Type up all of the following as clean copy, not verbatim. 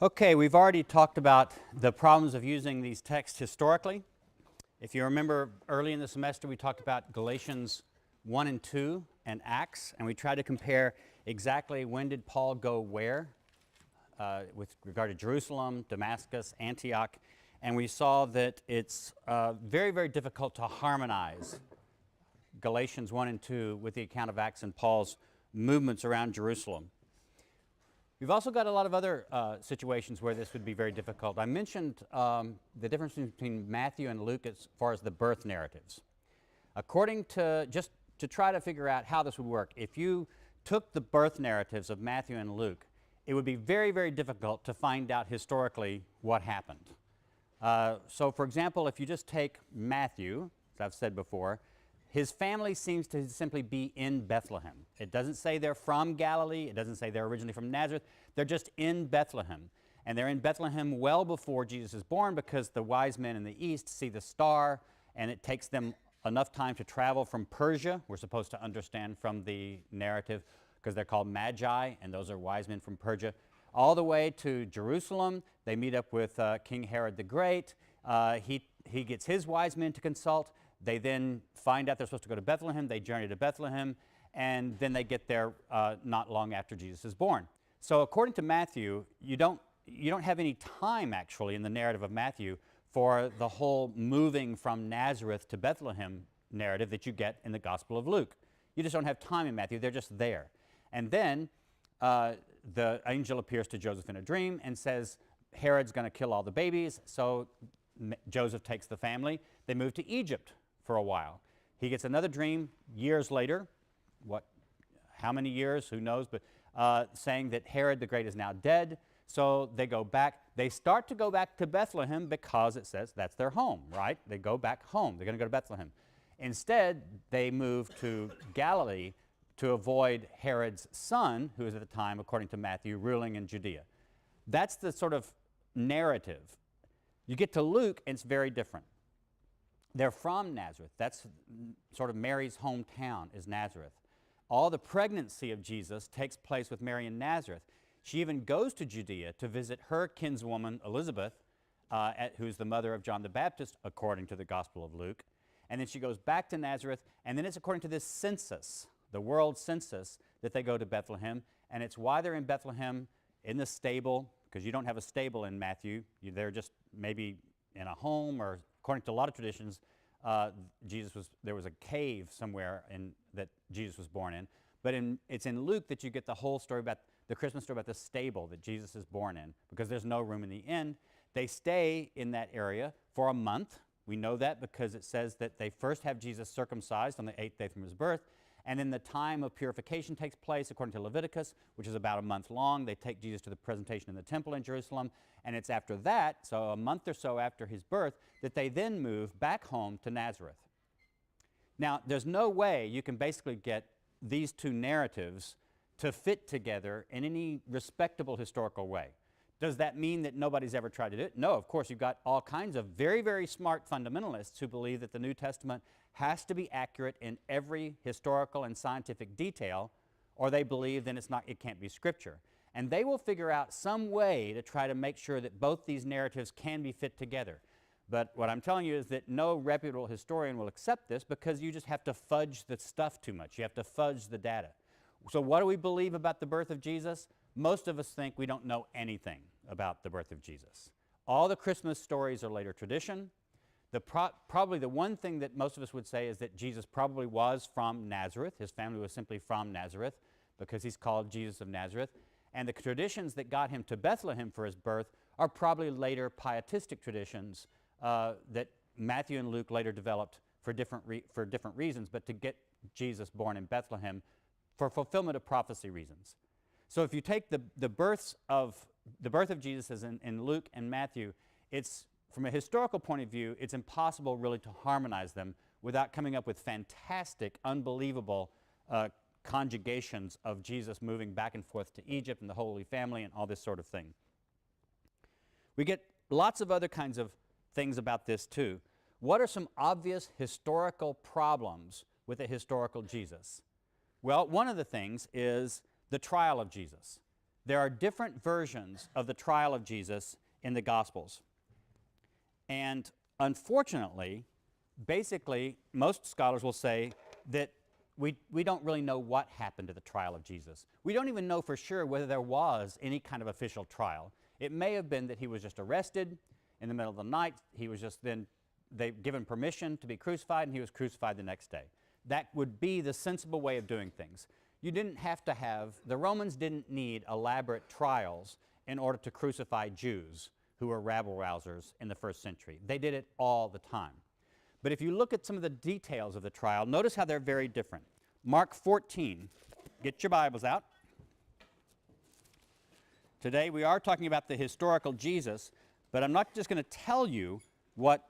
Okay, we've already talked about the problems of using these texts historically. If you remember early in the semester, we talked about Galatians 1 and 2 and Acts, and we tried to compare exactly when did Paul go where with regard to Jerusalem, Damascus, Antioch, and we saw that it's very, very difficult to harmonize Galatians 1 and 2 with the account of Acts and Paul's movements around Jerusalem. We've also got a lot of other situations where this would be very difficult. I mentioned the difference between Matthew and Luke as far as the birth narratives. According to, just to try to figure out how this would work, if you took the birth narratives of Matthew and Luke, it would be very, very difficult to find out historically what happened. So for example, if you just take Matthew, as I've said before, his family seems to simply be in Bethlehem. It doesn't say they're from Galilee. It doesn't say they're originally from Nazareth. They're just in Bethlehem. And they're in Bethlehem well before Jesus is born because the wise men in the east see the star, and it takes them enough time to travel from Persia. We're supposed to understand from the narrative because they're called Magi, and those are wise men from Persia, all the way to Jerusalem. They meet up with King Herod the Great. He gets his wise men to consult. They then find out they're supposed to go to Bethlehem. They journey to Bethlehem, and then they get there not long after Jesus is born. So according to Matthew, you don't have any time actually in the narrative of Matthew for the whole moving from Nazareth to Bethlehem narrative that you get in the Gospel of Luke. You just don't have time in Matthew. They're just there. And then the angel appears to Joseph in a dream and says, Herod's going to kill all the babies. So Joseph takes the family. They move to Egypt for a while. He gets another dream years later, how many years, who knows, but saying that Herod the Great is now dead. So they go back. They start to go back to Bethlehem because it says that's their home, right? They go back home. They're going to go to Bethlehem. Instead, they move to Galilee to avoid Herod's son, who is at the time, according to Matthew, ruling in Judea. That's the sort of narrative. You get to Luke, and it's very different. They're from Nazareth. That's sort of Mary's hometown is Nazareth. All the pregnancy of Jesus takes place with Mary in Nazareth. She even goes to Judea to visit her kinswoman Elizabeth, who's the mother of John the Baptist, according to the Gospel of Luke. And then she goes back to Nazareth, and then it's according to this census, the world census, that they go to Bethlehem. And it's why they're in Bethlehem in the stable, because you don't have a stable in Matthew. They're just maybe in a home, or according to a lot of traditions, there was a cave somewhere that Jesus was born in. But it's in Luke that you get the whole story about the Christmas story about the stable that Jesus is born in, because there's no room in the inn. They stay in that area for a month. We know that because it says that they first have Jesus circumcised on the 8th day from his birth, and then the time of purification takes place according to Leviticus, which is about a month long. They take Jesus to the presentation in the temple in Jerusalem, and it's after that, so a month or so after his birth, that they then move back home to Nazareth. Now, there's no way you can basically get these two narratives to fit together in any respectable historical way. Does that mean that nobody's ever tried to do it? No, of course, you've got all kinds of very, very smart fundamentalists who believe that the New Testament has to be accurate in every historical and scientific detail, or they believe then it can't be Scripture. And they will figure out some way to try to make sure that both these narratives can be fit together. But what I'm telling you is that no reputable historian will accept this, because you just have to fudge the stuff too much. You have to fudge the data. So what do we believe about the birth of Jesus? Most of us think we don't know anything about the birth of Jesus. All the Christmas stories are later tradition. Probably the one thing that most of us would say is that Jesus probably was from Nazareth. His family was simply from Nazareth because he's called Jesus of Nazareth. And the traditions that got him to Bethlehem for his birth are probably later pietistic traditions that Matthew and Luke later developed for different reasons, but to get Jesus born in Bethlehem for fulfillment of prophecy reasons. So if you take the birth of Jesus as in Luke and Matthew, it's, from a historical point of view, it's impossible really to harmonize them without coming up with fantastic, unbelievable conjugations of Jesus moving back and forth to Egypt and the Holy Family and all this sort of thing. We get lots of other kinds of things about this too. What are some obvious historical problems with a historical Jesus? Well, one of the things is the trial of Jesus. there are different versions of the trial of Jesus in the Gospels. And unfortunately, basically, most scholars will say that we don't really know what happened to the trial of Jesus. We don't even know for sure whether there was any kind of official trial. It may have been that he was just arrested in the middle of the night. He was just then they've given permission to be crucified, and he was crucified the next day. That would be the sensible way of doing things. You didn't have to have, the Romans didn't need elaborate trials in order to crucify Jews who were rabble-rousers in the first century. They did it all the time. But if you look at some of the details of the trial, notice how they're very different. Mark 14, get your Bibles out. Today we are talking about the historical Jesus, but I'm not just going to tell you what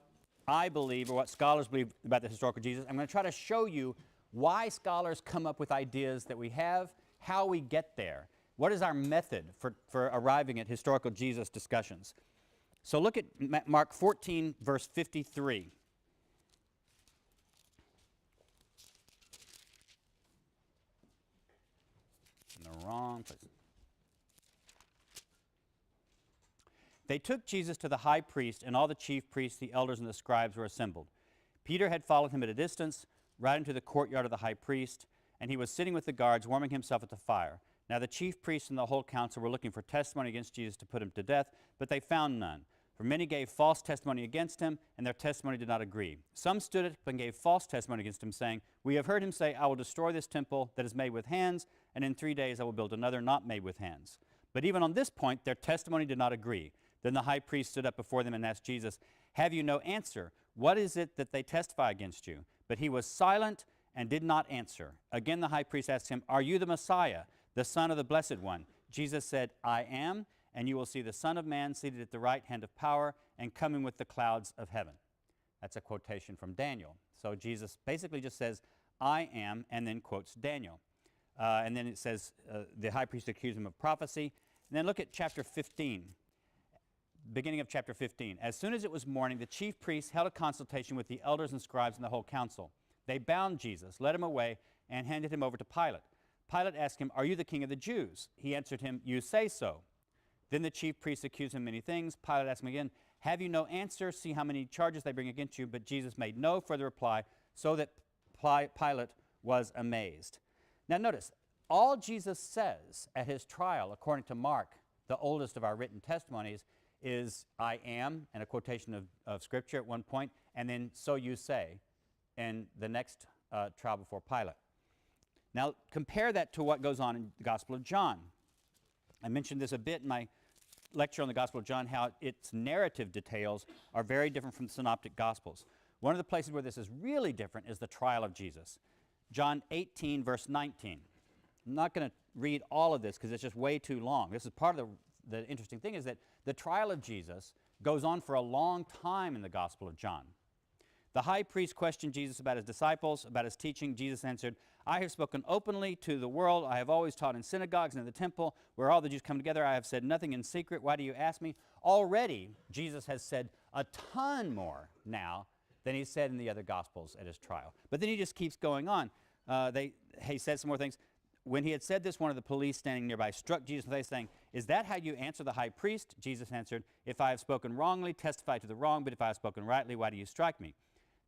I believe or what scholars believe about the historical Jesus. I'm going to try to show you why scholars come up with ideas that we have, how we get there. What is our method for arriving at historical Jesus discussions? So look at Mark 14, verse 53. In the wrong place. They took Jesus to the high priest, and all the chief priests, the elders, and the scribes were assembled. Peter had followed him at a distance, right into the courtyard of the high priest, and he was sitting with the guards, warming himself at the fire. Now the chief priests and the whole council were looking for testimony against Jesus to put him to death, but they found none. For many gave false testimony against him, and their testimony did not agree. Some stood up and gave false testimony against him, saying, "We have heard him say, 'I will destroy this temple that is made with hands, and in 3 days I will build another not made with hands.' But even on this point their testimony did not agree. Then the high priest stood up before them and asked Jesus, 'Have you no answer? What is it that they testify against you?' But he was silent and did not answer. Again the high priest asked him, 'Are you the Messiah, the Son of the Blessed One?' Jesus said, 'I am, and you will see the Son of Man seated at the right hand of power and coming with the clouds of heaven.'" That's a quotation from Daniel. So Jesus basically just says, "I am," and then quotes Daniel. And then it says, the high priest accused him of prophecy. And then look at chapter 15. Beginning of chapter 15. As soon as it was morning, the chief priests held a consultation with the elders and scribes and the whole council. They bound Jesus, led him away, and handed him over to Pilate. Pilate asked him, "Are you the king of the Jews?" He answered him, "You say so." Then the chief priests accused him of many things. Pilate asked him again, "Have you no answer? See how many charges they bring against you." But Jesus made no further reply, so that Pilate was amazed. Now notice, all Jesus says at his trial, according to Mark, the oldest of our written testimonies, is "I am," and a quotation of Scripture at one point, and then "so you say" in the next trial before Pilate. Now compare that to what goes on in the Gospel of John. I mentioned this a bit in my lecture on the Gospel of John, how its narrative details are very different from the Synoptic Gospels. One of the places where this is really different is the trial of Jesus. John 18, verse 19. I'm not going to read all of this because it's just way too long. This is part of the interesting thing is that the trial of Jesus goes on for a long time in the Gospel of John. The high priest questioned Jesus about his disciples, about his teaching. Jesus answered, "I have spoken openly to the world. I have always taught in synagogues and in the temple where all the Jews come together. I have said nothing in secret. Why do you ask me?" Already, Jesus has said a ton more now than he said in the other Gospels at his trial. But then he just keeps going on. He said some more things. When he had said this, one of the police standing nearby struck Jesus in the face, saying, "Is that how you answer the high priest?" Jesus answered, "If I have spoken wrongly, testify to the wrong, but if I have spoken rightly, why do you strike me?"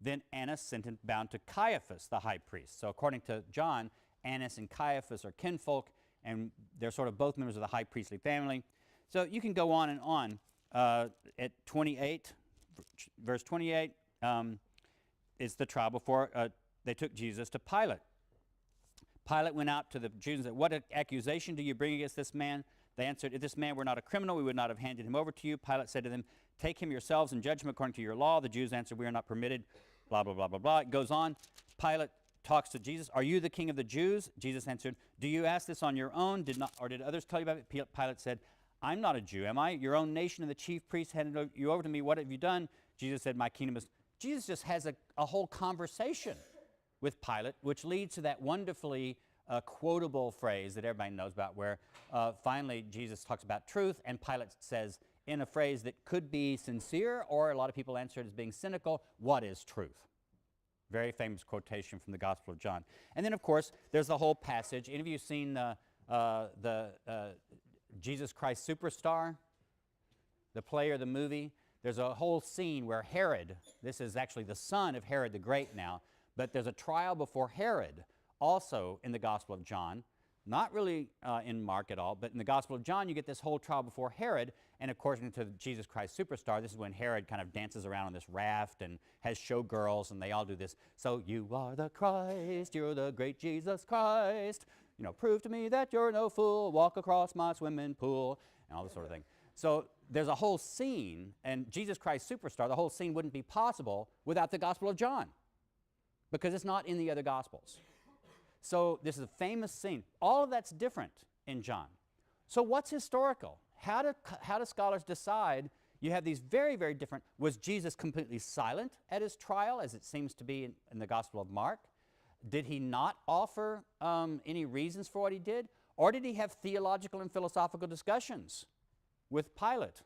Then Annas sent him bound to Caiaphas, the high priest. So according to John, Annas and Caiaphas are kinfolk, and they're sort of both members of the high priestly family. So you can go on and on. At 28, verse 28, it's the trial before they took Jesus to Pilate. Pilate went out to the Jews and said, "What accusation do you bring against this man?" They answered, "If this man were not a criminal, we would not have handed him over to you." Pilate said to them, "Take him yourselves and judge him according to your law." The Jews answered, "We are not permitted," blah, blah, blah, blah, blah. It goes on. Pilate talks to Jesus. "Are you the king of the Jews?" Jesus answered, "Do you ask this on your own? Did others tell you about it?" Pilate said, "I'm not a Jew, am I? Your own nation and the chief priests handed you over to me. What have you done?" Jesus said, "My kingdom is..." Jesus just has a whole conversation with Pilate, which leads to that wonderfully quotable phrase that everybody knows about, where finally Jesus talks about truth, and Pilate says, in a phrase that could be sincere, or a lot of people answer it as being cynical, "What is truth?" Very famous quotation from the Gospel of John. And then, of course, there's the whole passage. Any of you seen Jesus Christ Superstar, the play or the movie, there's a whole scene where Herod, this is actually the son of Herod the Great now, but there's a trial before Herod, also in the Gospel of John. Not really in Mark at all, but in the Gospel of John, you get this whole trial before Herod, and according to Jesus Christ Superstar, this is when Herod kind of dances around on this raft and has showgirls, and they all do this. So you are the Christ, you're the great Jesus Christ. You know, prove to me that you're no fool, walk across my swimming pool, and all this sort of thing. So there's a whole scene, and Jesus Christ Superstar, the whole scene wouldn't be possible without the Gospel of John, because it's not in the other Gospels. So this is a famous scene. All of that's different in John. So what's historical? How do scholars decide? You have these very, very different. Was Jesus completely silent at his trial, as it seems to be in the Gospel of Mark? Did he not offer any reasons for what he did? Or did he have theological and philosophical discussions with Pilate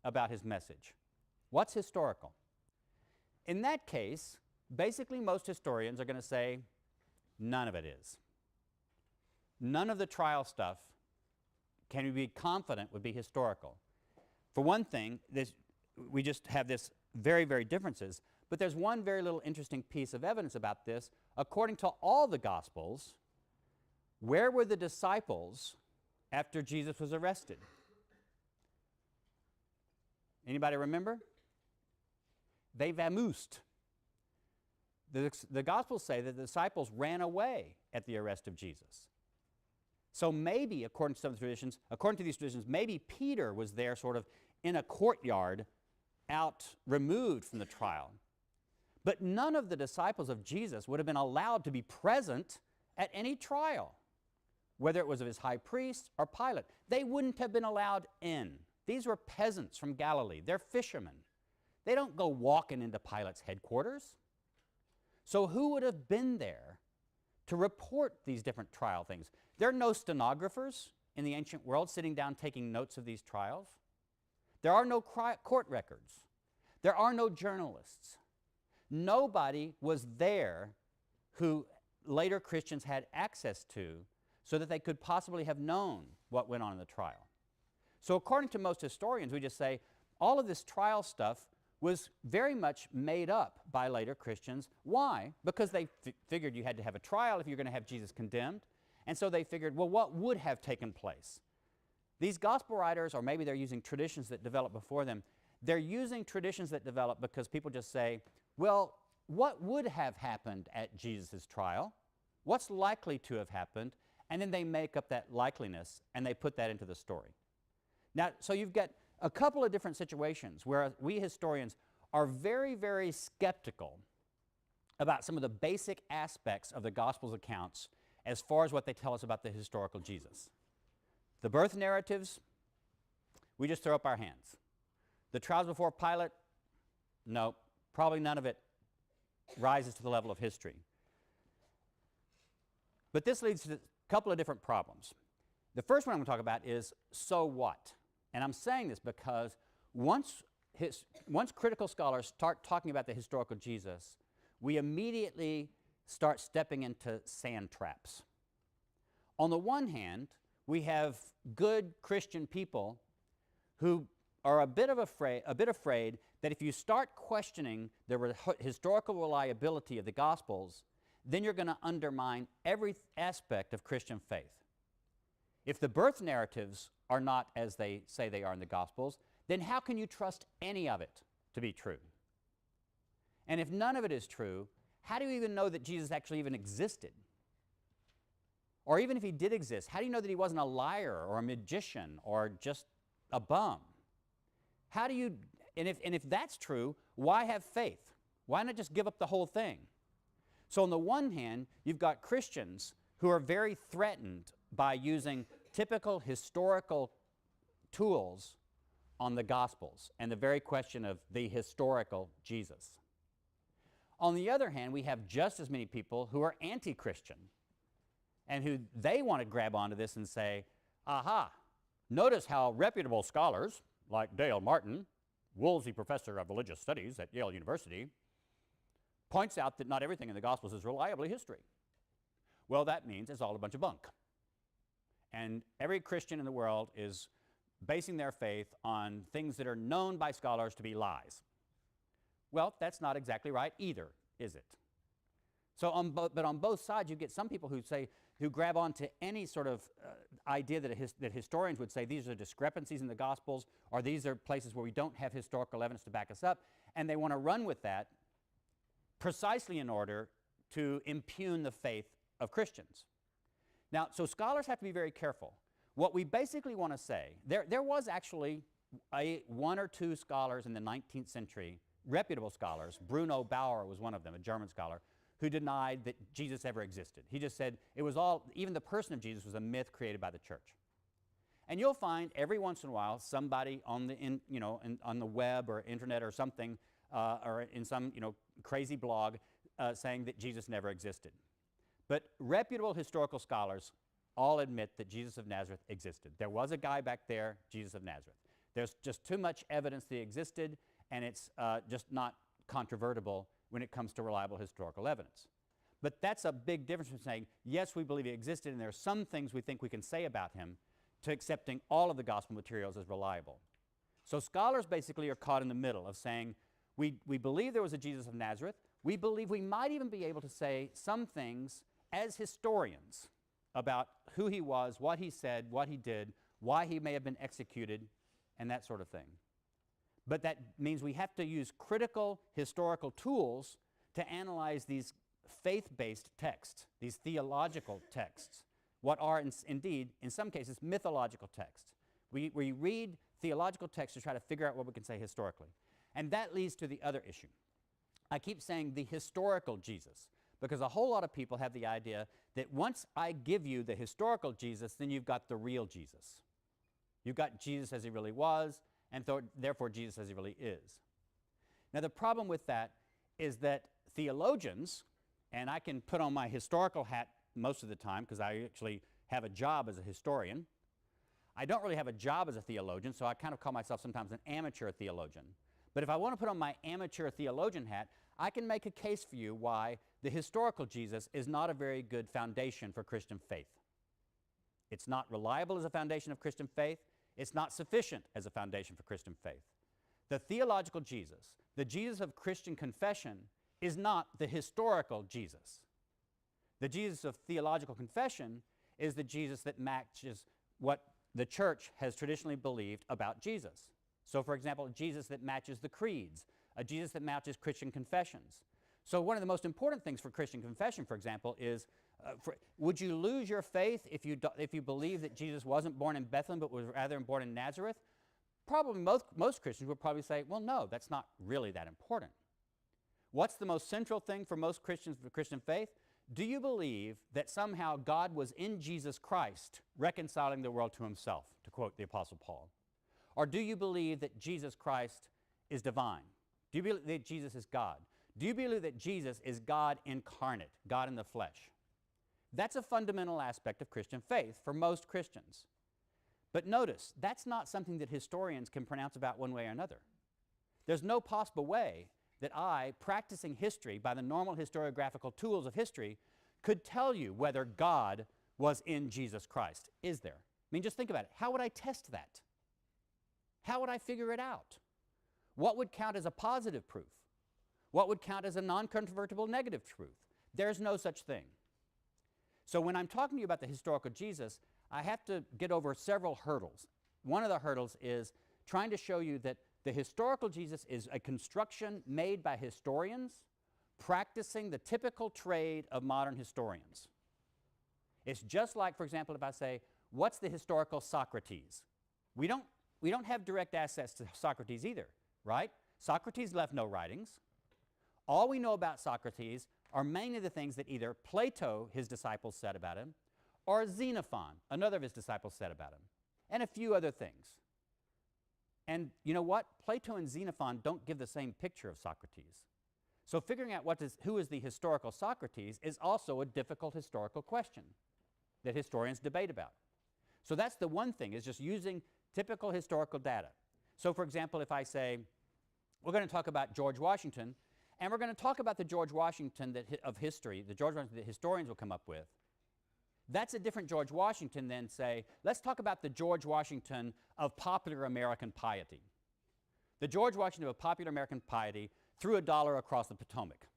about his message? What's historical? In that case, basically most historians are going to say, none of it is. None of the trial stuff can we be confident would be historical. For one thing, we just have this very, very differences, but there's one very little interesting piece of evidence about this. According to all the Gospels, where were the disciples after Jesus was arrested? Anybody remember? They vamoosed. The Gospels say that the disciples ran away at the arrest of Jesus. So maybe, according to these traditions, maybe Peter was there sort of in a courtyard out removed from the trial. But none of the disciples of Jesus would have been allowed to be present at any trial, whether it was of his high priest or Pilate. They wouldn't have been allowed in. These were peasants from Galilee. They're fishermen. They don't go walking into Pilate's headquarters. So who would have been there to report these different trial things? There are no stenographers in the ancient world sitting down taking notes of these trials. There are no court records. There are no journalists. Nobody was there who later Christians had access to so that they could possibly have known what went on in the trial. So according to most historians, we just say all of this trial stuff was very much made up by later Christians. Why? Because they figured you had to have a trial if you're going to have Jesus condemned. And so they figured, well, what would have taken place? These gospel writers, or maybe they're using traditions that developed before them, they're using traditions that develop because people just say, well, what would have happened at Jesus' trial? What's likely to have happened? And then they make up that likeliness and they put that into the story. Now, so you've got a couple of different situations where we historians are very, very skeptical about some of the basic aspects of the Gospel's accounts as far as what they tell us about the historical Jesus. The birth narratives, we just throw up our hands. The trials before Pilate, no, probably none of it rises to the level of history. But this leads to a couple of different problems. The first one I'm going to talk about is, so what? And I'm saying this because once critical scholars start talking about the historical Jesus, we immediately start stepping into sand traps. On the one hand, we have good Christian people who are a bit afraid that if you start questioning the historical reliability of the Gospels, then you're going to undermine every aspect of Christian faith. If the birth narratives are not as they say they are in the Gospels, then how can you trust any of it to be true? And if none of it is true, how do you even know that Jesus actually even existed? Or even if he did exist, how do you know that he wasn't a liar or a magician or just a bum? How do you, and if that's true, why have faith? Why not just give up the whole thing? So on the one hand, you've got Christians who are very threatened by using typical historical tools on the Gospels and the very question of the historical Jesus. On the other hand, we have just as many people who are anti-Christian and who they want to grab onto this and say, aha, notice how reputable scholars like Dale Martin, Woolsey Professor of Religious Studies at Yale University, points out that not everything in the Gospels is reliably history. Well, that means it's all a bunch of bunk. And every Christian in the world is basing their faith on things that are known by scholars to be lies. Well, that's not exactly right either, is it? So but on both sides, you get some people who grab onto any sort of idea that historians would say these are discrepancies in the Gospels, or these are places where we don't have historical evidence to back us up, and they want to run with that precisely in order to impugn the faith of Christians. Now, so scholars have to be very careful. What we basically want to say, there was actually one or two scholars in the 19th century, reputable scholars. Bruno Bauer was one of them, a German scholar, who denied that Jesus ever existed. He just said it was all, even the person of Jesus was a myth created by the church. And you'll find every once in a while somebody on the, on the web or internet or something, or in some crazy blog saying that Jesus never existed. But reputable historical scholars all admit that Jesus of Nazareth existed. There was a guy back there, Jesus of Nazareth. There's just too much evidence that he existed, and it's just not controvertible when it comes to reliable historical evidence. But that's a big difference from saying, yes, we believe he existed, and there are some things we think we can say about him, to accepting all of the gospel materials as reliable. So scholars basically are caught in the middle of saying, we believe there was a Jesus of Nazareth. We believe we might even be able to say some things as historians about who he was, what he said, what he did, why he may have been executed, and that sort of thing. But that means we have to use critical historical tools to analyze these faith-based texts, these theological texts, what are indeed, in some cases, mythological texts. We read theological texts to try to figure out what we can say historically. And that leads to the other issue. I keep saying the historical Jesus, because a whole lot of people have the idea that once I give you the historical Jesus, then you've got the real Jesus. You've got Jesus as he really was, and therefore Jesus as he really is. Now the problem with that is that theologians, and I can put on my historical hat most of the time because I actually have a job as a historian. I don't really have a job as a theologian, so I kind of call myself sometimes an amateur theologian. But if I want to put on my amateur theologian hat, I can make a case for you why the historical Jesus is not a very good foundation for Christian faith. It's not reliable as a foundation of Christian faith. It's not sufficient as a foundation for Christian faith. The theological Jesus, the Jesus of Christian confession, is not the historical Jesus. The Jesus of theological confession is the Jesus that matches what the church has traditionally believed about Jesus. So, for example, a Jesus that matches the creeds, a Jesus that matches Christian confessions. So one of the most important things for Christian confession, for example, is would you lose your faith if you believe that Jesus wasn't born in Bethlehem but was rather born in Nazareth? Probably most Christians would probably say, well, no, that's not really that important. What's the most central thing for most Christians for Christian faith? Do you believe that somehow God was in Jesus Christ reconciling the world to himself, to quote the Apostle Paul? Or do you believe that Jesus Christ is divine? Do you believe that Jesus is God? Do you believe that Jesus is God incarnate, God in the flesh? That's a fundamental aspect of Christian faith for most Christians. But notice, that's not something that historians can pronounce about one way or another. There's no possible way that I, practicing history by the normal historiographical tools of history, could tell you whether God was in Jesus Christ. Is there? I mean, just think about it. How would I test that? How would I figure it out? What would count as a positive proof? What would count as a non-controvertible negative truth? There's no such thing. So when I'm talking to you about the historical Jesus, I have to get over several hurdles. One of the hurdles is trying to show you that the historical Jesus is a construction made by historians practicing the typical trade of modern historians. It's just like, for example, if I say, what's the historical Socrates? We don't have direct access to Socrates either, right? Socrates left no writings. All we know about Socrates are mainly the things that either Plato, his disciples, said about him, or Xenophon, another of his disciples, said about him, and a few other things. And you know what? Plato and Xenophon don't give the same picture of Socrates. So figuring out who is the historical Socrates is also a difficult historical question that historians debate about. So that's the one thing, is just using typical historical data. So for example, if I say, we're going to talk about George Washington, and we're going to talk about the George Washington of history, the George Washington that historians will come up with, That's a different George Washington than, say, let's talk about the George Washington of popular American piety. The George Washington of popular American piety threw $1 across the Potomac.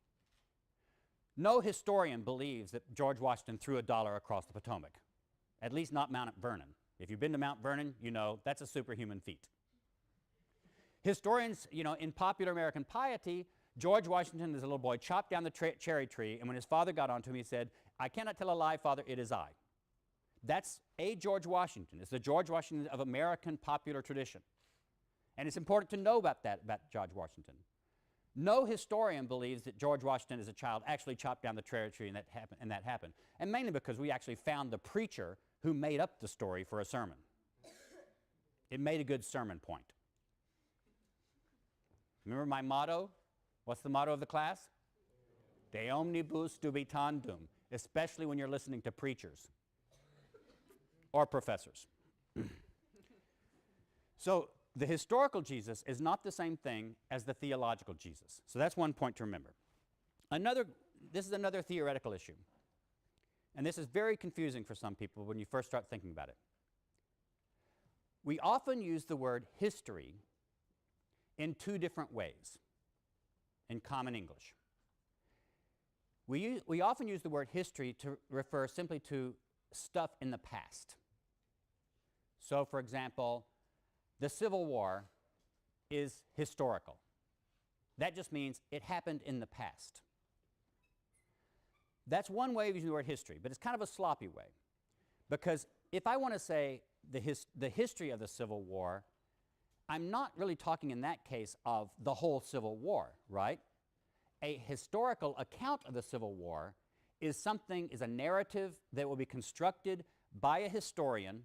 No historian believes that George Washington threw $1 across the Potomac, at least not Mount Vernon. If you've been to Mount Vernon, you know that's a superhuman feat. Historians, in popular American piety, George Washington, as a little boy, chopped down the cherry tree, and when his father got onto him, he said, "I cannot tell a lie, Father, it is I." That's a George Washington. It's the George Washington of American popular tradition. And it's important to know about that, about George Washington. No historian believes that George Washington as a child actually chopped down the cherry tree and that happened. And mainly because we actually found the preacher who made up the story for a sermon. It made a good sermon point. Remember my motto? What's the motto of the class? De omnibus dubitandum, especially when you're listening to preachers or professors. So the historical Jesus is not the same thing as the theological Jesus. So that's one point to remember. This is another theoretical issue. And this is very confusing for some people when you first start thinking about it. We often use the word history in two different ways in common English. We often use the word history to refer simply to stuff in the past. So, for example, the Civil War is historical. That just means it happened in the past. That's one way of using the word history, but it's kind of a sloppy way. Because if I want to say the history of the Civil War, I'm not really talking in that case of the whole Civil War, right? A historical account of the Civil War is a narrative that will be constructed by a historian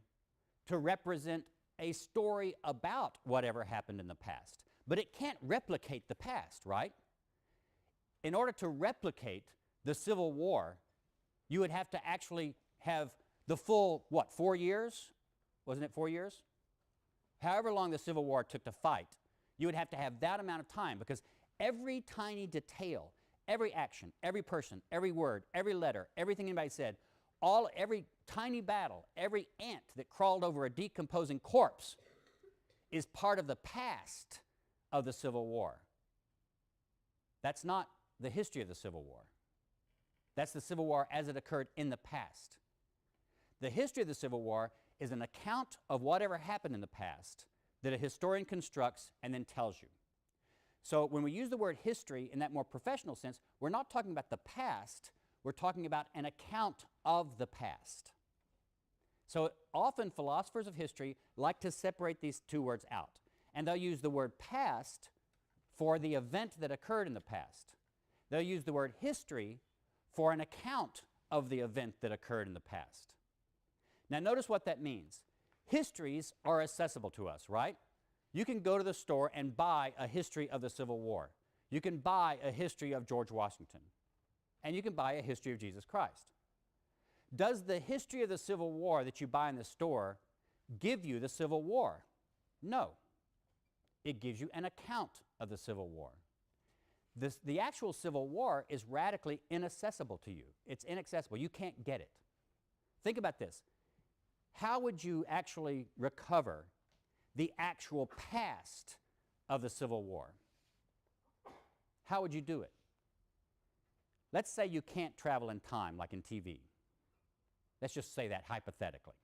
to represent a story about whatever happened in the past. But it can't replicate the past, right? In order to replicate the Civil War, you would have to actually have the full, 4 years? Wasn't it 4 years? However long the Civil War took to fight, you would have to have that amount of time, because every tiny detail, every action, every person, every word, every letter, everything anybody said, every tiny battle, every ant that crawled over a decomposing corpse is part of the past of the Civil War. That's not the history of the Civil War. That's the Civil War as it occurred in the past. The history of the Civil War is an account of whatever happened in the past that a historian constructs and then tells you. So when we use the word history in that more professional sense, we're not talking about the past, we're talking about an account of the past. So often philosophers of history like to separate these two words out, and they'll use the word past for the event that occurred in the past. They'll use the word history for an account of the event that occurred in the past. Now notice what that means. Histories are accessible to us, right? You can go to the store and buy a history of the Civil War. You can buy a history of George Washington. And you can buy a history of Jesus Christ. Does the history of the Civil War that you buy in the store give you the Civil War? No. It gives you an account of the Civil War. The actual Civil War is radically inaccessible to you. It's inaccessible. You can't get it. Think about this. How would you actually recover the actual past of the Civil War? How would you do it? Let's say you can't travel in time like in TV. Let's just say that hypothetically.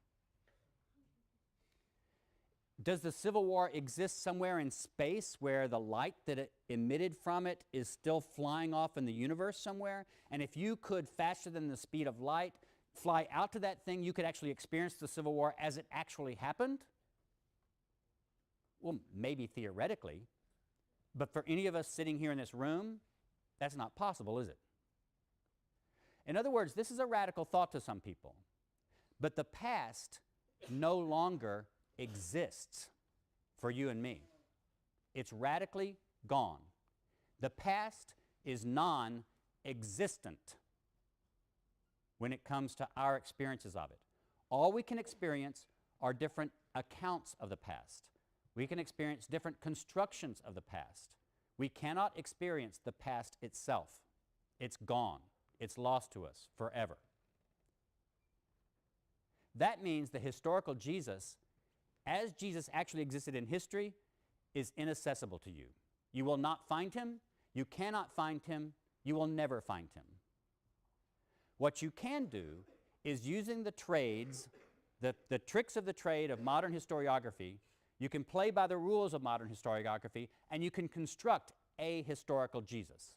Does the Civil War exist somewhere in space where the light that it emitted from it is still flying off in the universe somewhere? And if you could, faster than the speed of light, fly out to that thing, you could actually experience the Civil War as it actually happened? Well, maybe theoretically, but for any of us sitting here in this room, that's not possible, is it? In other words, this is a radical thought to some people, but the past no longer exists for you and me. It's radically gone. The past is non-existent when it comes to our experiences of it. All we can experience are different accounts of the past. We can experience different constructions of the past. We cannot experience the past itself. It's gone. It's lost to us forever. That means the historical Jesus, as Jesus actually existed in history, is inaccessible to you. You will not find him. You cannot find him. You will never find him. What you can do is using the trades, the tricks of the trade of modern historiography, you can play by the rules of modern historiography, and you can construct a historical Jesus.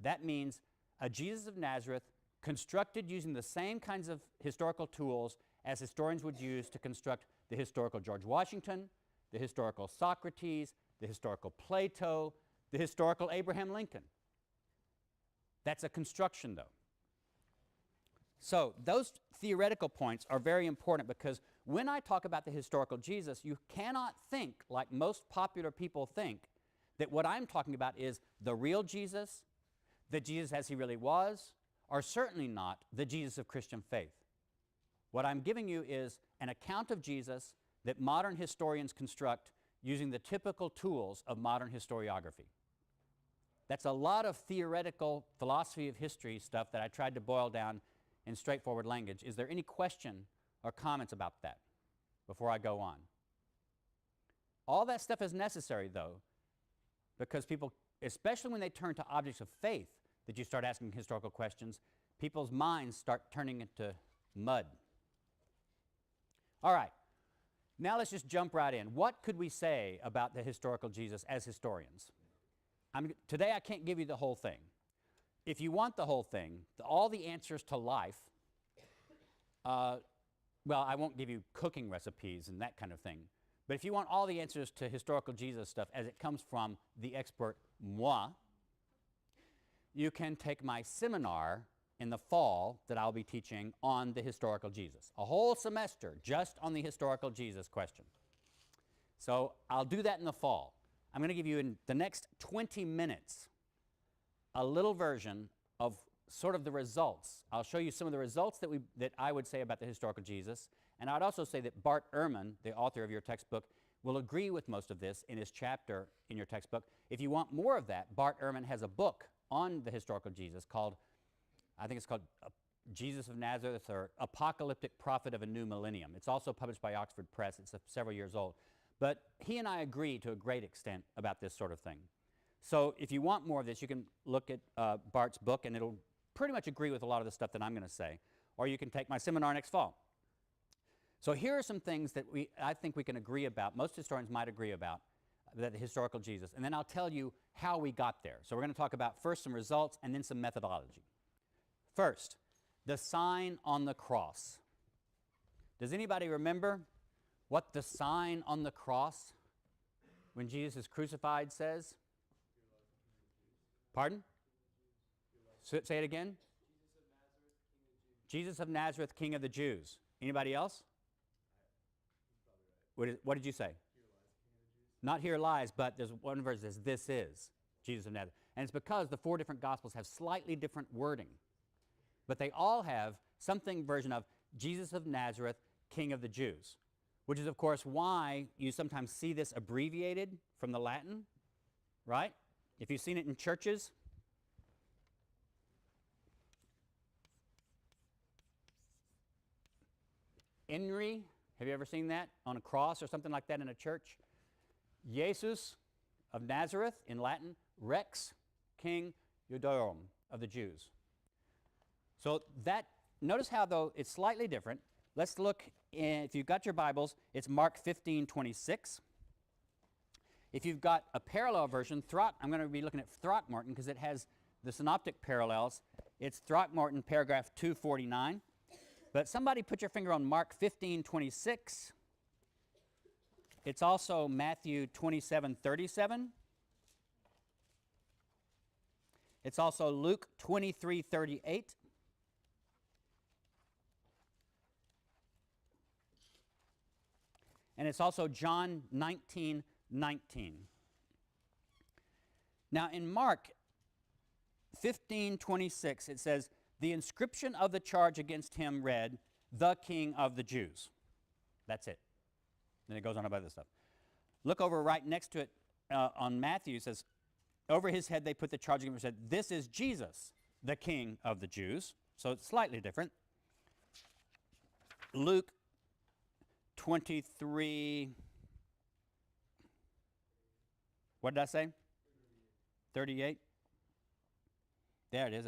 That means a Jesus of Nazareth constructed using the same kinds of historical tools as historians would use to construct the historical George Washington, the historical Socrates, the historical Plato, the historical Abraham Lincoln. That's a construction, though. So those theoretical points are very important because when I talk about the historical Jesus, you cannot think like most popular people think that what I'm talking about is the real Jesus, the Jesus as he really was, or certainly not the Jesus of Christian faith. What I'm giving you is an account of Jesus that modern historians construct using the typical tools of modern historiography. That's a lot of theoretical philosophy of history stuff that I tried to boil down in straightforward language. Is there any question or comments about that before I go on? All that stuff is necessary, though, because people, especially when they turn to objects of faith, that you start asking historical questions, people's minds start turning into mud. All right, now let's just jump right in. What could we say about the historical Jesus as historians? Today I can't give you the whole thing. If you want the whole thing, all the answers to life, well, I won't give you cooking recipes and that kind of thing, but if you want all the answers to historical Jesus stuff as it comes from the expert moi, you can take my seminar in the fall that I'll be teaching on the historical Jesus. A whole semester just on the historical Jesus question. So I'll do that in the fall. I'm going to give you in the next 20 minutes a little version of sort of the results. I'll show you some of the results that I would say about the historical Jesus, and I'd also say that Bart Ehrman, the author of your textbook, will agree with most of this in his chapter in your textbook. If you want more of that, Bart Ehrman has a book on the historical Jesus called, I think it's called Jesus of Nazareth or Apocalyptic Prophet of a New Millennium. It's also published by Oxford Press. It's several years old. But he and I agree to a great extent about this sort of thing. So if you want more of this, you can look at Bart's book, and it'll pretty much agree with a lot of the stuff that I'm going to say. Or you can take my seminar next fall. So here are some things that I think we can agree about, most historians might agree about, that the historical Jesus. And then I'll tell you how we got there. So we're going to talk about first some results and then some methodology. First, the sign on the cross. Does anybody remember what the sign on the cross when Jesus is crucified says? Pardon? Say it again. Jesus of Nazareth, King of the Jews. Anybody else? What did you say? Not here lies, but there's one verse that says, this is Jesus of Nazareth. And it's because the four different Gospels have slightly different wording. But they all have something version of Jesus of Nazareth, King of the Jews, which is, of course, why you sometimes see this abbreviated from the Latin, right? If you've seen it in churches, INRI, have you ever seen that on a cross or something like that in a church? Jesus of Nazareth in Latin, Rex, King Judaeorum of the Jews. So that, notice how though it's slightly different. Let's look, if you've got your Bibles, it's Mark 15:26. If you've got a parallel version, I'm going to be looking at Throckmorton because it has the synoptic parallels. It's Throckmorton paragraph 249. But somebody put your finger on Mark 15:26. It's also Matthew 27:37. It's also Luke 23:38. And it's also John 19:19. Now in Mark 15:26 it says, the inscription of the charge against him read, the King of the Jews. That's it. Then it goes on about this stuff. Look over right next to it on Matthew. It says, over his head they put the charge against him and said, this is Jesus, the King of the Jews. So it's slightly different. Luke 23, what did I say? 38. There it is,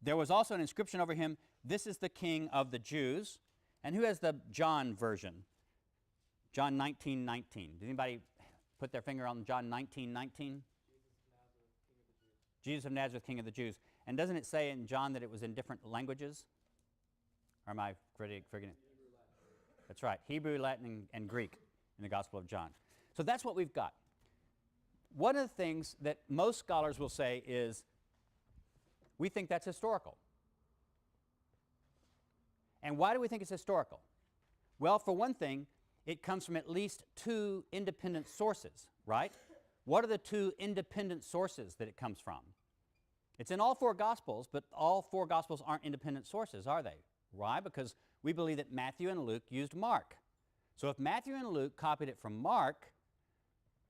There was also an inscription over him, "This is the King of the Jews." And who has the John version? John 19:19. Did anybody put their finger on John 19:19? Jesus of Nazareth, King of the Jews. And doesn't it say in John that it was in different languages? Or am I forgetting it? That's right, Hebrew, Latin, and Greek in the Gospel of John. So that's what we've got. One of the things that most scholars will say is, we think that's historical. And why do we think it's historical? Well, for one thing, it comes from at least two independent sources, right? What are the two independent sources that it comes from? It's in all four Gospels, but all four Gospels aren't independent sources, are they? Why? Because we believe that Matthew and Luke used Mark. So if Matthew and Luke copied it from Mark,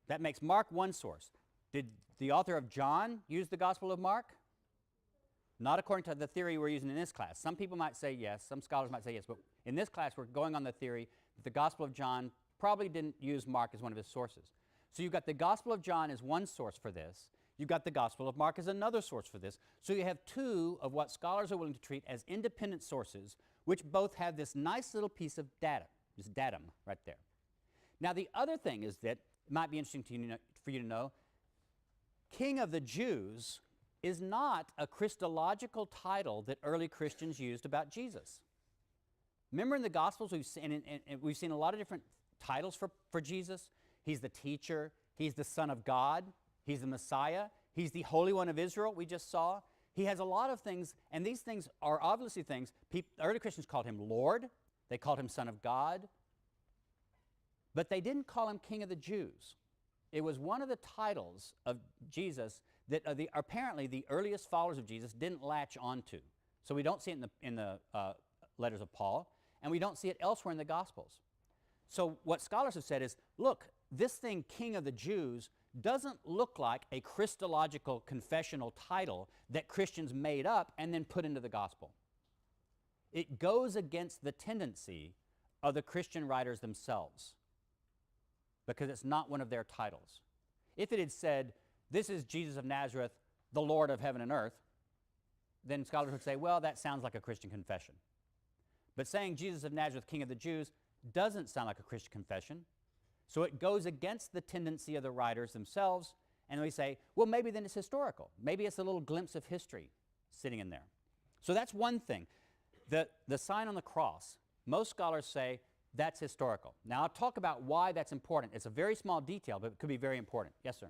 that makes Mark one source. Did the author of John use the Gospel of Mark? Not according to the theory we're using in this class. Some people might say yes, some scholars might say yes, but in this class we're going on the theory that the Gospel of John probably didn't use Mark as one of his sources. So you've got the Gospel of John as one source for this. You've got the Gospel of Mark as another source for this. So you have two of what scholars are willing to treat as independent sources, which both have this nice little piece of data, this datum right there. Now the other thing is that it might be interesting for you to know, King of the Jews is not a Christological title that early Christians used about Jesus. Remember in the Gospels, we've seen a lot of different titles for Jesus. He's the teacher, he's the Son of God, he's the Messiah, he's the Holy One of Israel, we just saw. He has a lot of things, and these things are obviously things, early Christians called him Lord, they called him Son of God, but they didn't call him King of the Jews. It was one of the titles of Jesus that apparently the earliest followers of Jesus didn't latch onto. So we don't see it in the letters of Paul, and we don't see it elsewhere in the Gospels. So what scholars have said is, look, this thing, King of the Jews, doesn't look like a Christological confessional title that Christians made up and then put into the Gospel. It goes against the tendency of the Christian writers themselves, because it's not one of their titles. If it had said, "This is Jesus of Nazareth, the Lord of heaven and earth," then scholars would say, well, that sounds like a Christian confession. But saying Jesus of Nazareth, King of the Jews, doesn't sound like a Christian confession. So it goes against the tendency of the writers themselves, and we say, well, maybe then it's historical. Maybe it's a little glimpse of history sitting in there. So that's one thing. The sign on the cross, most scholars say that's historical. Now I'll talk about why that's important. It's a very small detail, but it could be very important. Yes, sir?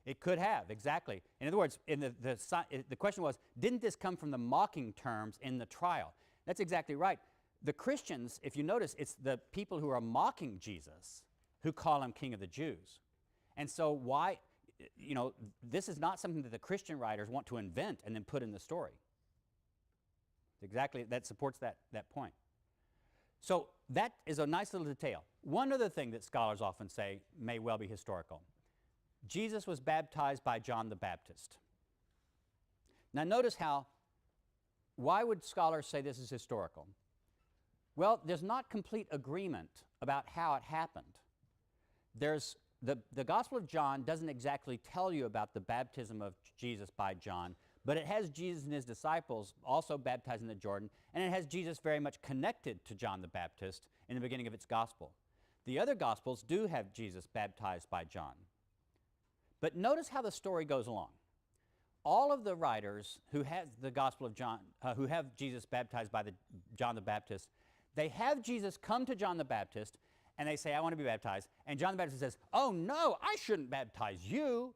It could have, exactly. In other words, the question was, didn't this come from the mocking terms in the trial? That's exactly right. The Christians, if you notice, it's the people who are mocking Jesus who call him King of the Jews. And so why, this is not something that the Christian writers want to invent and then put in the story. Exactly, that supports that point. So that is a nice little detail. One other thing that scholars often say may well be historical. Jesus was baptized by John the Baptist. Now notice why would scholars say this is historical? Well, there's not complete agreement about how it happened. The Gospel of John doesn't exactly tell you about the baptism of Jesus by John, but it has Jesus and his disciples also baptized in the Jordan, and it has Jesus very much connected to John the Baptist in the beginning of its Gospel. The other Gospels do have Jesus baptized by John. But notice how the story goes along. All of the writers who have the Gospel of John, who have Jesus baptized by John the Baptist, they have Jesus come to John the Baptist, and they say, I want to be baptized. And John the Baptist says, oh no, I shouldn't baptize you.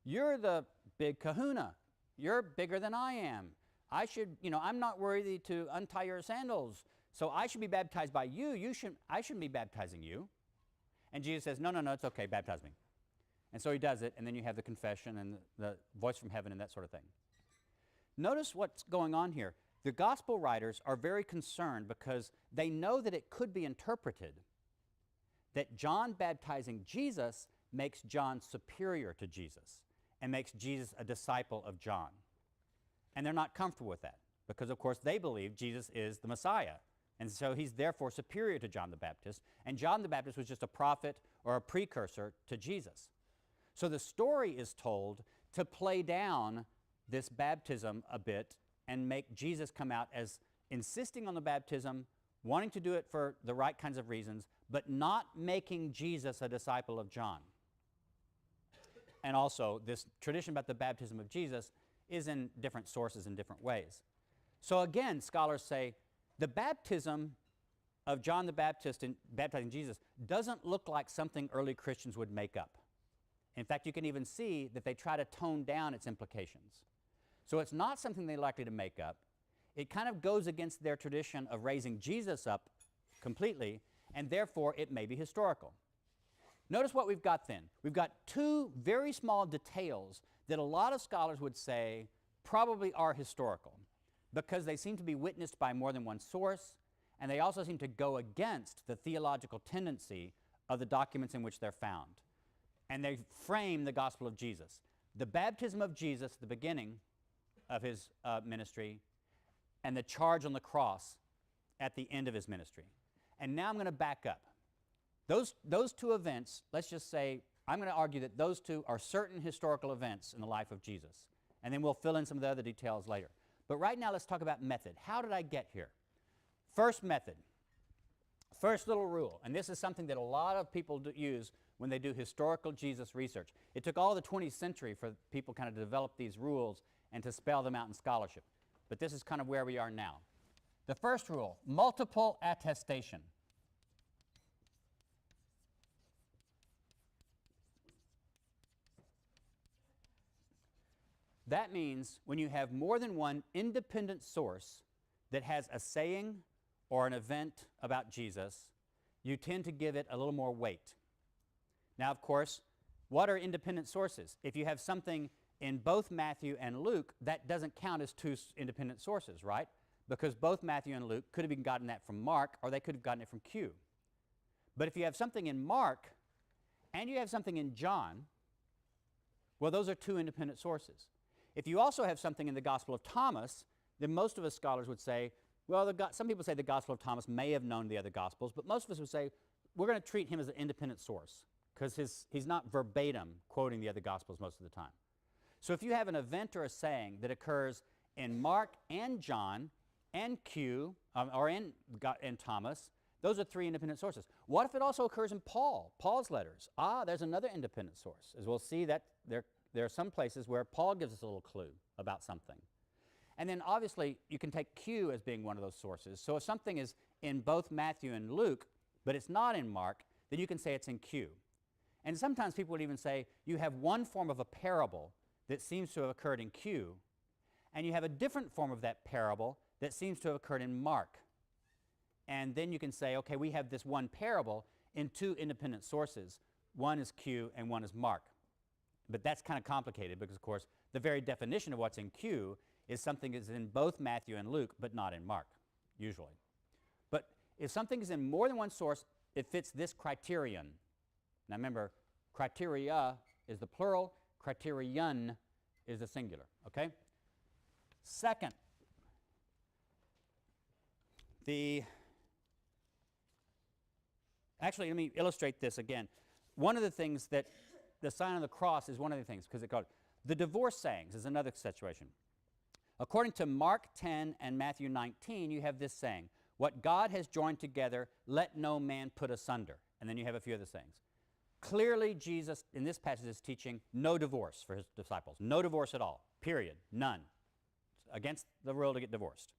You're the big kahuna. You're bigger than I am. I'm not worthy to untie your sandals. So I should be baptized by you. I shouldn't be baptizing you. And Jesus says, no, it's okay, baptize me. And so he does it, and then you have the confession and the voice from heaven and that sort of thing. Notice what's going on here. The gospel writers are very concerned because they know that it could be interpreted that John baptizing Jesus makes John superior to Jesus. and makes Jesus a disciple of John. And they're not comfortable with that because, of course, they believe Jesus is the Messiah. And so he's therefore superior to John the Baptist. And John the Baptist was just a prophet or a precursor to Jesus. So the story is told to play down this baptism a bit and make Jesus come out as insisting on the baptism, wanting to do it for the right kinds of reasons, but not making Jesus a disciple of John. And also, this tradition about the baptism of Jesus is in different sources in different ways. So again, scholars say the baptism of John the Baptist in baptizing Jesus doesn't look like something early Christians would make up. In fact, you can even see that they try to tone down its implications. So it's not something they're likely to make up. It kind of goes against their tradition of raising Jesus up completely, and therefore it may be historical. Notice what we've got then. We've got two very small details that a lot of scholars would say probably are historical because they seem to be witnessed by more than one source, and they also seem to go against the theological tendency of the documents in which they're found. And they frame the gospel of Jesus. The baptism of Jesus, the beginning of his ministry, and the charge on the cross at the end of his ministry. And now I'm going to back up. Those two events, let's just say, I'm going to argue that those two are certain historical events in the life of Jesus. And then we'll fill in some of the other details later. But right now, let's talk about method. How did I get here? First method, first little rule, and this is something that a lot of people use when they do historical Jesus research. It took all the 20th century for people kind of to develop these rules and to spell them out in scholarship. But this is kind of where we are now. The first rule, multiple attestation. That means when you have more than one independent source that has a saying or an event about Jesus, you tend to give it a little more weight. Now, of course, what are independent sources? If you have something in both Matthew and Luke, that doesn't count as two independent sources, right? Because both Matthew and Luke could have gotten that from Mark, or they could have gotten it from Q. But if you have something in Mark and you have something in John, well, those are two independent sources. If you also have something in the Gospel of Thomas, then most of us scholars would say, well, some people say the Gospel of Thomas may have known the other Gospels, but most of us would say we're going to treat him as an independent source because he's not verbatim quoting the other Gospels most of the time. So if you have an event or a saying that occurs in Mark and John and Q, or in Thomas, those are three independent sources. What if it also occurs in Paul's letters? There's another independent source. As we'll see that there are some places where Paul gives us a little clue about something. And then obviously you can take Q as being one of those sources. So if something is in both Matthew and Luke, but it's not in Mark, then you can say it's in Q. And sometimes people would even say you have one form of a parable that seems to have occurred in Q, and you have a different form of that parable that seems to have occurred in Mark. And then you can say, okay, we have this one parable in two independent sources. One is Q and one is Mark. But that's kind of complicated because, of course, the very definition of what's in Q is something that's in both Matthew and Luke, but not in Mark, usually. But if something is in more than one source, it fits this criterion. Now remember, criteria is the plural, criterion is the singular, okay? Second, actually, let me illustrate this again. One of the things that the sign of the cross is one of the things, because it goes, the divorce sayings is another situation. According to Mark 10 and Matthew 19, you have this saying, what God has joined together, let no man put asunder. And then you have a few other sayings. Clearly, Jesus, in this passage, is teaching no divorce for his disciples. No divorce at all, period, none. It's against the rule to get divorced.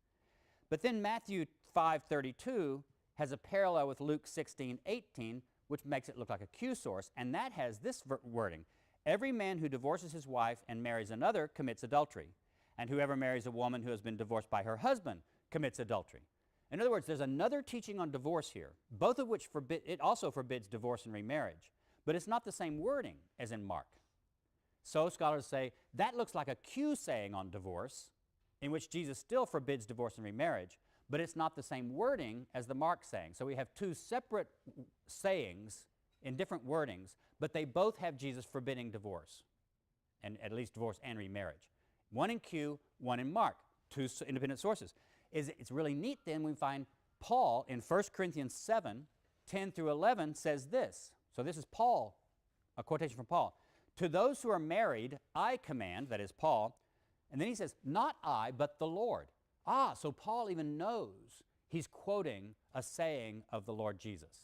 But then Matthew 5:32 has a parallel with Luke 16:18, which makes it look like a Q source, and that has this wording. Every man who divorces his wife and marries another commits adultery, and whoever marries a woman who has been divorced by her husband commits adultery. In other words, there's another teaching on divorce here, both of which it also forbids divorce and remarriage, but it's not the same wording as in Mark. So scholars say that looks like a Q saying on divorce, in which Jesus still forbids divorce and remarriage, but it's not the same wording as the Mark saying. So we have two separate sayings in different wordings, but they both have Jesus forbidding divorce. and at least divorce and remarriage. One in Q, one in Mark, two independent sources. It's really neat then we find Paul in 1 Corinthians 7, 10 through 11 says this. So this is Paul, a quotation from Paul. To those who are married, I command, that is Paul, and then he says, not I, but the Lord. So Paul even knows he's quoting a saying of the Lord Jesus.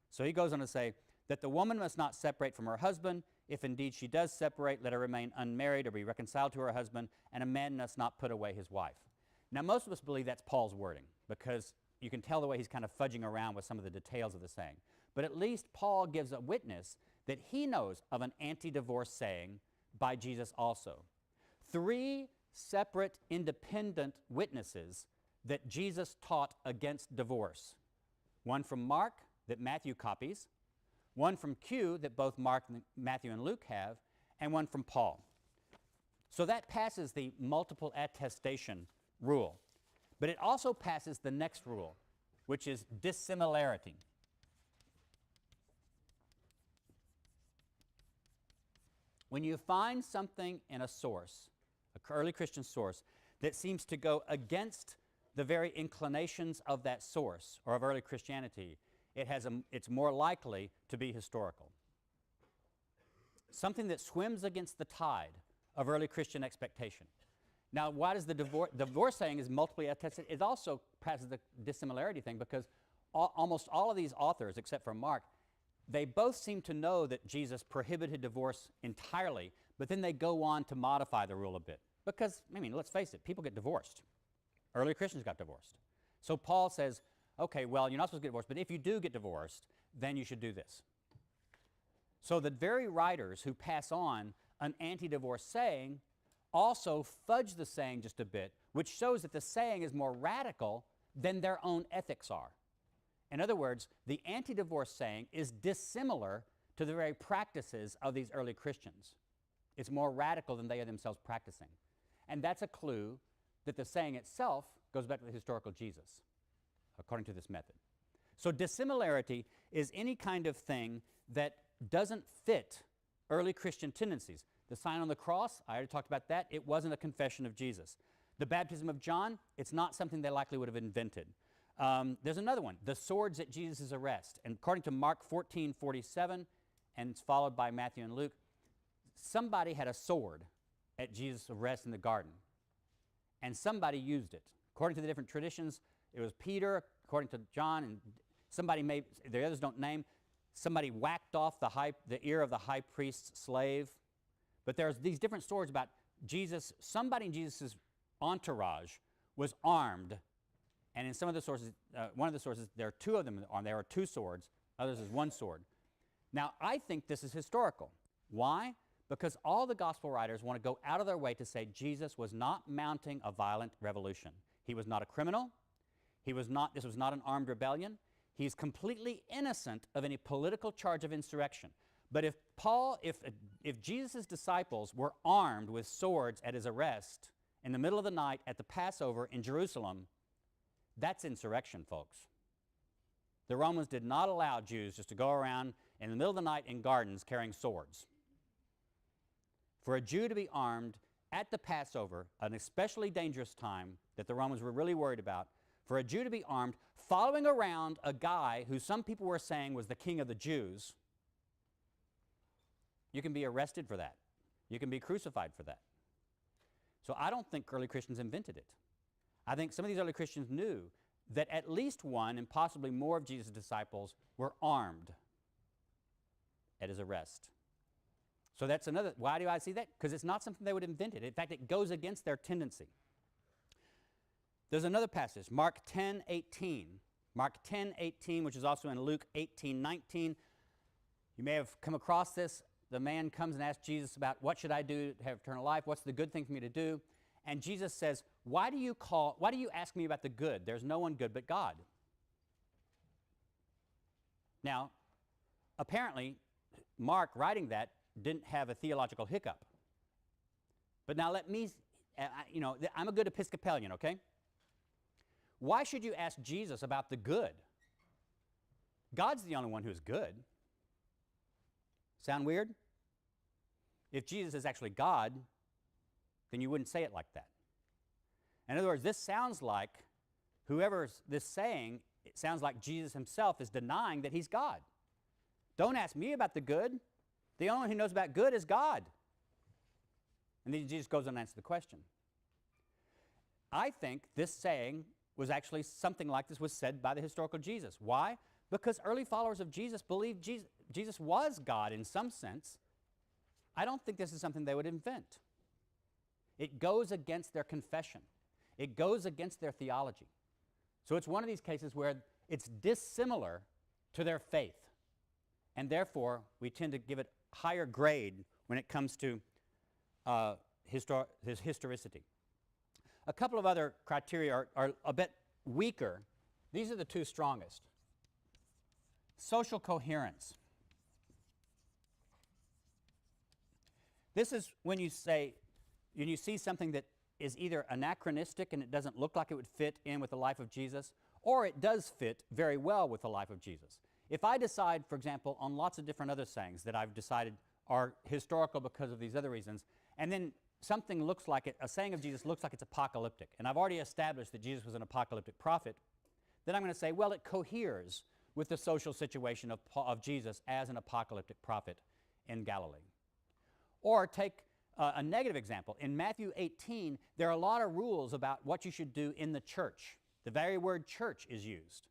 So he goes on to say that the woman must not separate from her husband. If indeed she does separate, let her remain unmarried or be reconciled to her husband, and a man must not put away his wife. Now, most of us believe that's Paul's wording because you can tell the way he's kind of fudging around with some of the details of the saying. But at least Paul gives a witness that he knows of an anti-divorce saying by Jesus also. 3 separate independent witnesses that Jesus taught against divorce. One from Mark that Matthew copies, one from Q that both Mark, Matthew, and Luke have, and one from Paul. So that passes the multiple attestation rule. But it also passes the next rule, which is dissimilarity. When you find something in a source, an early Christian source, that seems to go against the very inclinations of that source or of early Christianity, it's more likely to be historical. Something that swims against the tide of early Christian expectation. Now, why does the divorce saying is multiply attested? It also passes the dissimilarity thing because almost all of these authors, except for Mark, they both seem to know that Jesus prohibited divorce entirely, but then they go on to modify the rule a bit. Because, I mean, let's face it, people get divorced. Early Christians got divorced. So Paul says, okay, well, you're not supposed to get divorced, but if you do get divorced, then you should do this. So the very writers who pass on an anti-divorce saying also fudge the saying just a bit, which shows that the saying is more radical than their own ethics are. In other words, the anti-divorce saying is dissimilar to the very practices of these early Christians. It's more radical than they are themselves practicing. And that's a clue that the saying itself goes back to the historical Jesus, according to this method. So dissimilarity is any kind of thing that doesn't fit early Christian tendencies. The sign on the cross, I already talked about that. It wasn't a confession of Jesus. The baptism of John, it's not something they likely would have invented. There's another one, the swords at Jesus' arrest. And according to Mark 14:47, and it's followed by Matthew and Luke, somebody had a sword at Jesus' arrest in the garden. And somebody used it. According to the different traditions, it was Peter, according to John, and somebody the others don't name, somebody whacked off the ear of the high priest's slave. But there's these different stories about Jesus, somebody in Jesus' entourage was armed, and in some of the sources, one of the sources, there are 2 of them on there are 2 swords, others is 1 sword. Now, I think this is historical. Why? Because all the gospel writers want to go out of their way to say Jesus was not mounting a violent revolution. He was not a criminal. This was not an armed rebellion. He's completely innocent of any political charge of insurrection. But if Jesus' disciples were armed with swords at his arrest in the middle of the night at the Passover in Jerusalem, that's insurrection, folks. The Romans did not allow Jews just to go around in the middle of the night in gardens carrying swords. For a Jew to be armed at the Passover, an especially dangerous time that the Romans were really worried about, for a Jew to be armed following around a guy who some people were saying was the king of the Jews, you can be arrested for that. You can be crucified for that. So I don't think early Christians invented it. I think some of these early Christians knew that at least one and possibly more of Jesus' disciples were armed at his arrest. So that's another, why do I see that? Because it's not something they would have invented. In fact, it goes against their tendency. There's another passage, Mark 10:18. Mark 10:18, which is also in Luke 18:19. You may have come across this. The man comes and asks Jesus about what should I do to have eternal life? What's the good thing for me to do? And Jesus says, why do you ask me about the good? There's no one good but God. Now, apparently, Mark writing that didn't have a theological hiccup. But now let me, I'm a good Episcopalian, okay? Why should you ask Jesus about the good? God's the only one who's good. Sound weird? If Jesus is actually God, then you wouldn't say it like that. In other words, this sounds like, whoever's this saying, it sounds like Jesus himself is denying that he's God. Don't ask me about the good. The only one who knows about good is God. And then Jesus goes on and answers the question. I think this saying was actually something like this was said by the historical Jesus. Why? Because early followers of Jesus believed Jesus was God in some sense. I don't think this is something they would invent. It goes against their confession. It goes against their theology. So it's one of these cases where it's dissimilar to their faith. And therefore, we tend to give it higher grade when it comes to historicity. A couple of other criteria are a bit weaker. These are the two strongest. Social coherence. This is when you see something that is either anachronistic and it doesn't look like it would fit in with the life of Jesus, or it does fit very well with the life of Jesus. If I decide, for example, on lots of different other sayings that I've decided are historical because of these other reasons, and then something looks like it, a saying of Jesus looks like it's apocalyptic, and I've already established that Jesus was an apocalyptic prophet, then I'm going to say, well, it coheres with the social situation of Jesus as an apocalyptic prophet in Galilee. Or take a negative example. In Matthew 18, there are a lot of rules about what you should do in the church. The very word church is used.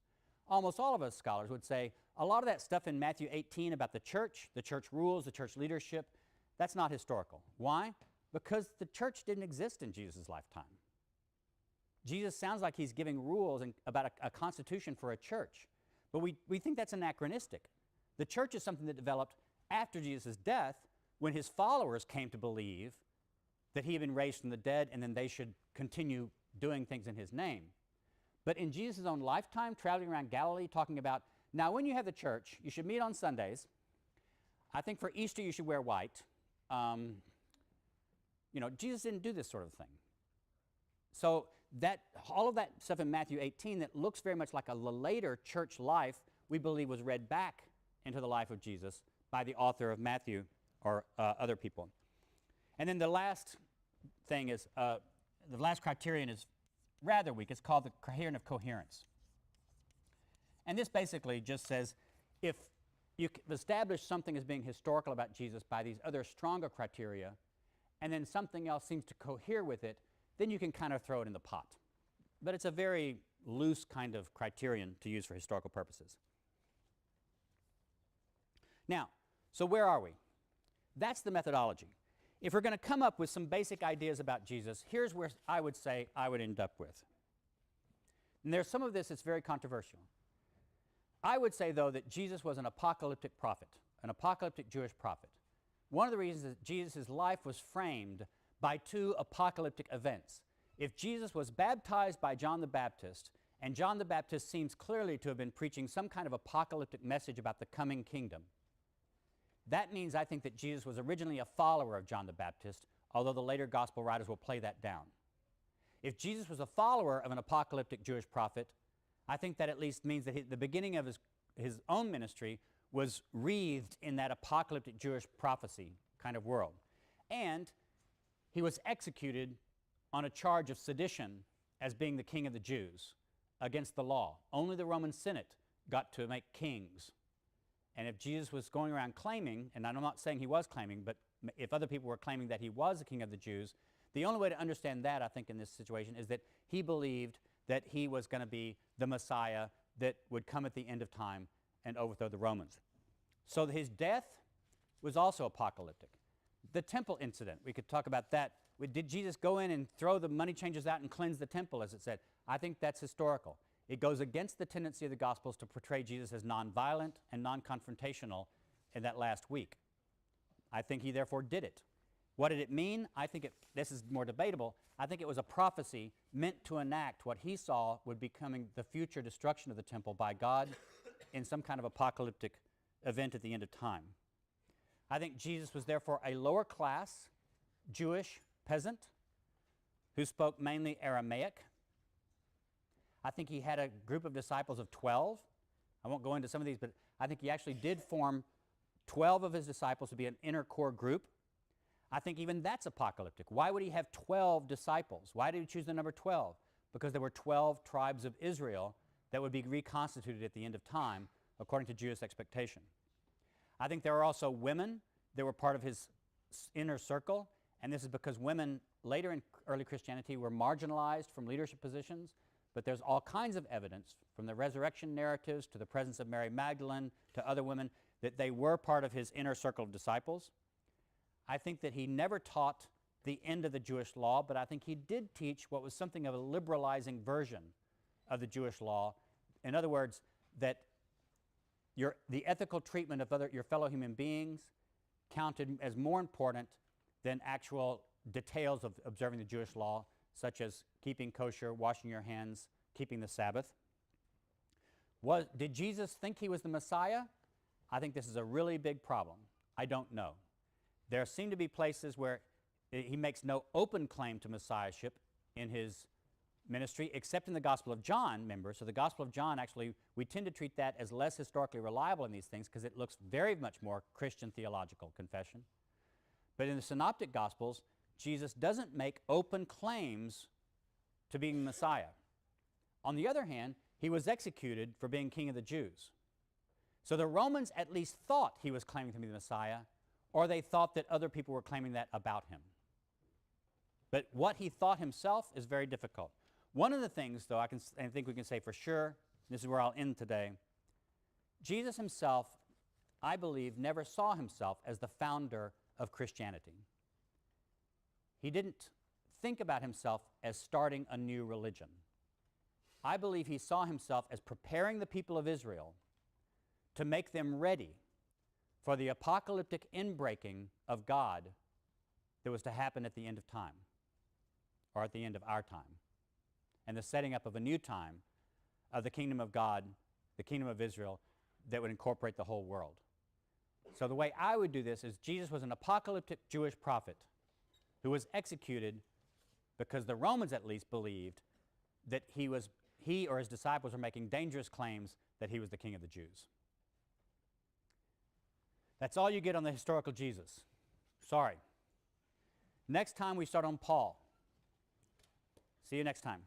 Almost all of us scholars would say a lot of that stuff in Matthew 18 about the church rules, the church leadership, that's not historical. Why? Because the church didn't exist in Jesus' lifetime. Jesus sounds like he's giving rules about a constitution for a church. But we think that's anachronistic. The church is something that developed after Jesus' death, when his followers came to believe that he had been raised from the dead and then they should continue doing things in his name. But in Jesus' own lifetime, traveling around Galilee, talking about, now when you have the church, you should meet on Sundays. I think for Easter you should wear white. Jesus didn't do this sort of thing. So all of that stuff in Matthew 18 that looks very much like a later church life, we believe was read back into the life of Jesus by the author of Matthew or other people. And then the last thing is, the last criterion is rather weak. It's called the criterion of coherence. And this basically just says, if you establish something as being historical about Jesus by these other stronger criteria, and then something else seems to cohere with it, then you can kind of throw it in the pot. But it's a very loose kind of criterion to use for historical purposes. Now, so where are we? That's the methodology. If we're going to come up with some basic ideas about Jesus, here's where I would say I would end up with. And there's some of this that's very controversial. I would say, though, that Jesus was an apocalyptic prophet, an apocalyptic Jewish prophet. One of the reasons that Jesus' life was framed by two apocalyptic events. If Jesus was baptized by John the Baptist, and John the Baptist seems clearly to have been preaching some kind of apocalyptic message about the coming kingdom, that means I think that Jesus was originally a follower of John the Baptist, although the later gospel writers will play that down. If Jesus was a follower of an apocalyptic Jewish prophet, I think that at least means that the beginning of his own ministry was wreathed in that apocalyptic Jewish prophecy kind of world. And he was executed on a charge of sedition as being the king of the Jews against the law. Only the Roman Senate got to make kings. And if Jesus was going around claiming, and I'm not saying he was claiming, but if other people were claiming that he was the king of the Jews, the only way to understand that, I think, in this situation is that he believed that he was going to be the Messiah that would come at the end of time and overthrow the Romans. So his death was also apocalyptic. The temple incident, we could talk about that. Did Jesus go in and throw the money changers out and cleanse the temple, as it said? I think that's historical. It goes against the tendency of the Gospels to portray Jesus as nonviolent and non-confrontational in that last week. I think he therefore did it. What did it mean? I think this is more debatable. I think it was a prophecy meant to enact what he saw would be coming the future destruction of the temple by God in some kind of apocalyptic event at the end of time. I think Jesus was therefore a lower class Jewish peasant who spoke mainly Aramaic. I think he had a group of disciples of 12. I won't go into some of these, but I think he actually did form 12 of his disciples to be an inner core group. I think even that's apocalyptic. Why would he have 12 disciples? Why did he choose the number 12? Because there were 12 tribes of Israel that would be reconstituted at the end of time, according to Jewish expectation. I think there are also women that were part of his inner circle, and this is because women later in early Christianity were marginalized from leadership positions, but there's all kinds of evidence, from the resurrection narratives to the presence of Mary Magdalene to other women, that they were part of his inner circle of disciples. I think that he never taught the end of the Jewish law, but I think he did teach what was something of a liberalizing version of the Jewish law. In other words, that the ethical treatment of your fellow human beings counted as more important than actual details of observing the Jewish law, such as keeping kosher, washing your hands, keeping the Sabbath. Did Jesus think he was the Messiah? I think this is a really big problem. I don't know. There seem to be places where he makes no open claim to messiahship in his ministry, except in the Gospel of John, remember. So the Gospel of John, actually, we tend to treat that as less historically reliable in these things because it looks very much more Christian theological confession. But in the Synoptic Gospels, Jesus doesn't make open claims to being Messiah. On the other hand, he was executed for being king of the Jews. So the Romans at least thought he was claiming to be the Messiah, or they thought that other people were claiming that about him. But what he thought himself is very difficult. One of the things, though, I think we can say for sure, this is where I'll end today, Jesus himself, I believe, never saw himself as the founder of Christianity. He didn't think about himself as starting a new religion. I believe he saw himself as preparing the people of Israel to make them ready for the apocalyptic inbreaking of God that was to happen at the end of time, or at the end of our time, and the setting up of a new time of the kingdom of God, the kingdom of Israel, that would incorporate the whole world. So the way I would do this is Jesus was an apocalyptic Jewish prophet who was executed because the Romans at least believed that he or his disciples were making dangerous claims that he was the king of the Jews. That's all you get on the historical Jesus. Sorry. Next time we start on Paul. See you next time.